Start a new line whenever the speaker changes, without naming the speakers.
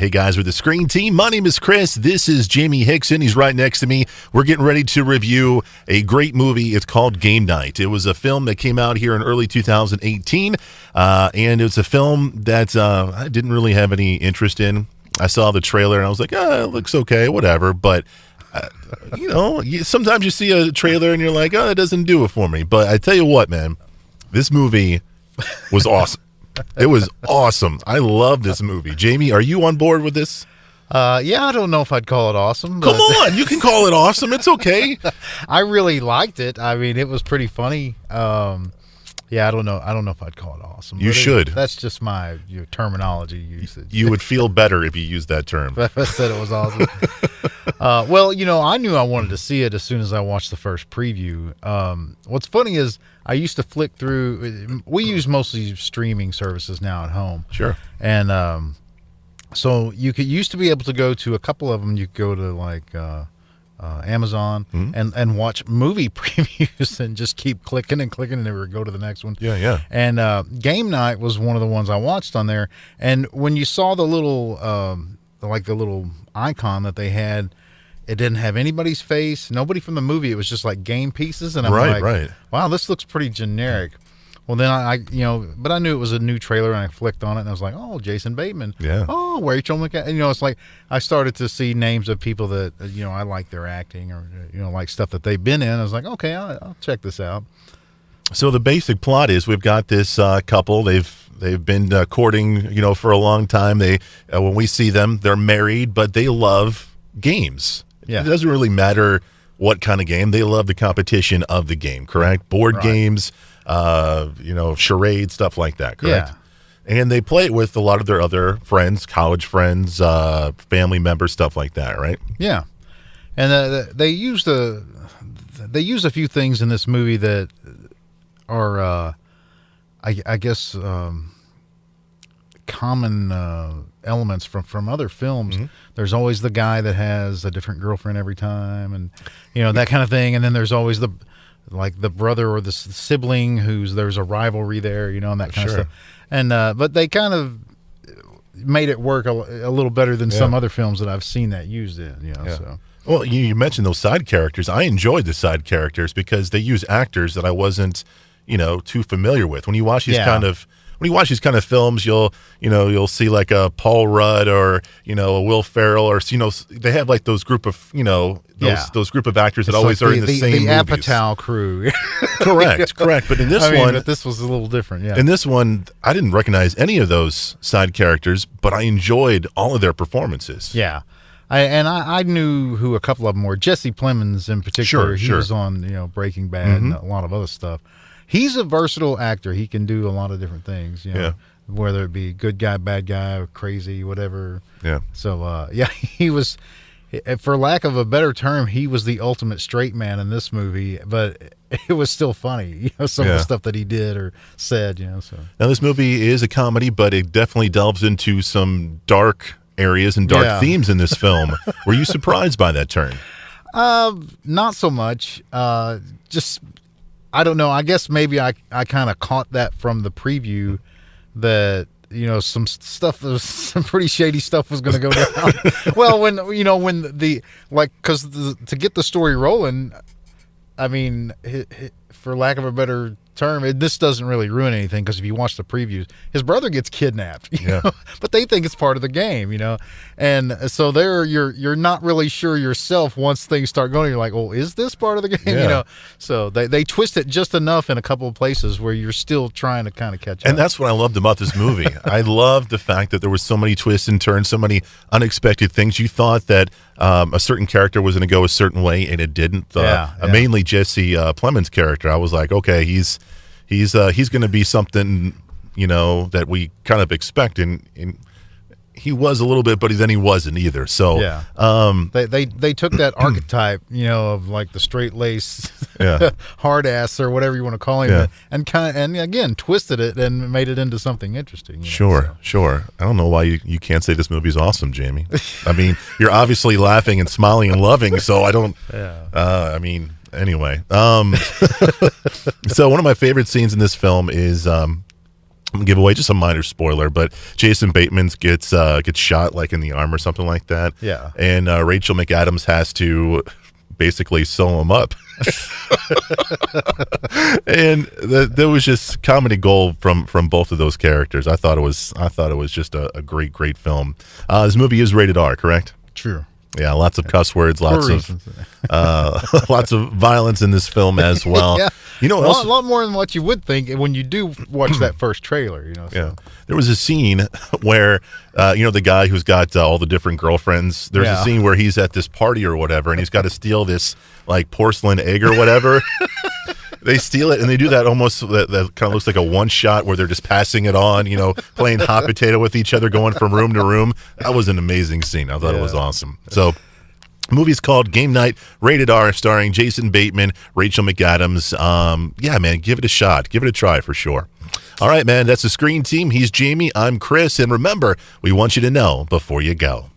Hey guys, we're the Screen Team. My name is Chris. This is Jamie Hickson. He's right next to me. We're getting ready to review a great movie. It's called Game Night. It was a film that came out here in early 2018, and it was a film that I didn't really have any interest in. I saw the trailer and I was like, it looks okay, whatever. But, sometimes you see a trailer and you're like, it doesn't do it for me. But I tell you what, man, this movie was awesome. It was awesome. I love this movie. Jamie, are you on board with this?
Yeah, I don't know if I'd call it awesome.
Come on, you can call it awesome. It's okay.
I really liked it. I mean, it was pretty funny. Yeah, I don't know if I'd call it awesome.
You should.
That's just my terminology usage.
You would feel better if you used that term.
If I said it was awesome. Well, I knew I wanted to see it as soon as I watched the first preview. What's funny is I used to flick through. We use mostly streaming services now at home.
Sure.
And so you used to be able to go to a couple of them. You could go to like Amazon and watch movie previews and just keep clicking and clicking and never go to the next one.
Yeah.
And Game Night was one of the ones I watched on there. And when you saw the little the little icon that they had, it didn't have anybody's face, nobody from the movie. It was just like game pieces, and I'm like, wow, this looks pretty generic. Well, then but I knew it was a new trailer, and I flicked on it, and I was like, oh, Jason Bateman.
Yeah.
Oh, Rachel McAdams. And, it's like I started to see names of people that, I like their acting or, like stuff that they've been in. I was like, okay, I'll check this out.
So the basic plot is we've got this couple. They've been courting, for a long time. They when we see them, they're married, but they love games.
Yeah.
It doesn't really matter what kind of game. They love the competition of the game, correct? Board games, charades, stuff like that, correct? Yeah. And they play it with a lot of their other friends, college friends, family members, stuff like that, right?
Yeah. And they use a few things in this movie that are, I guess, common elements from other films. Mm-hmm. There's always the guy that has a different girlfriend every time, and that kind of thing. And then there's always the brother or the sibling there's a rivalry there, and that kind of stuff. And but they kind of made it work a little better than some other films that I've seen that used it. So.
Well, you mentioned those side characters. I enjoyed the side characters because they use actors that I wasn't, too familiar with. When you watch these kind of films, you'll see like a Paul Rudd or a Will Ferrell or they have like those group of those group of actors that always are in the same movies.
The Apatow crew.
Correct. But in this
but this was a little different. Yeah.
In this one, I didn't recognize any of those side characters, but I enjoyed all of their performances.
Yeah. I knew who a couple of them were. Jesse Plemons in particular. He was on Breaking Bad and a lot of other stuff. He's a versatile actor. He can do a lot of different things. Whether it be good guy, bad guy, or crazy, whatever. Yeah. So he was, for lack of a better term, he was the ultimate straight man in this movie. But it was still funny. Some of the stuff that he did or said. So
now this movie is a comedy, but it definitely delves into some dark areas and dark themes in this film. Were you surprised by that turn?
Not so much. Just, I don't know. I guess maybe I kind of caught that from the preview that, some stuff, some pretty shady stuff was going to go down. Well, because to get the story rolling, I mean, for lack of a better term, this doesn't really ruin anything because if you watch the previews, his brother gets kidnapped, but they think it's part of the game, and so you're not really sure yourself once things start going. You're like, well, is this part of the game? So they twist it just enough in a couple of places where you're still trying to kind of catch up.
And that's what I loved about this movie. I loved the fact that there was so many twists and turns, so many unexpected things. You thought that a certain character was going to go a certain way, and it didn't. Mainly Jesse Plemons' character. I was like, okay, he's going to be something, that we kind of expect, and he was a little bit, but then he wasn't either. So
they took that archetype, of like the straight lace, hard ass or whatever you want to call him, and again twisted it and made it into something interesting.
Sure. I don't know why you can't say this movie's awesome, Jamie. I mean, you're obviously laughing and smiling and loving, so I don't. Anyway, so one of my favorite scenes in this film is I'm gonna give away just a minor spoiler, but Jason Bateman gets shot like in the arm or something like that.
Yeah.
And Rachel McAdams has to basically sew him up. And there was just comedy gold from both of those characters. I thought it was just a great film. This movie is rated R, correct?
True.
Yeah, lots of cuss words, lots of violence in this film as well.
Yeah.
You know,
a lot more than what you would think when you do watch that first trailer. So.
Yeah, there was a scene where the guy who's got all the different girlfriends. There's a scene where he's at this party or whatever, and he's got to steal this like porcelain egg or whatever. They steal it, and they do that almost that kind of looks like a one shot where they're just passing it on, playing hot potato with each other, going from room to room. That was an amazing scene. I thought it was awesome. So, the movie's called Game Night, rated R, starring Jason Bateman, Rachel McAdams. Yeah, man, give it a shot. Give it a try for sure. All right, man, that's the Screen Team. He's Jamie. I'm Chris. And remember, we want you to know before you go.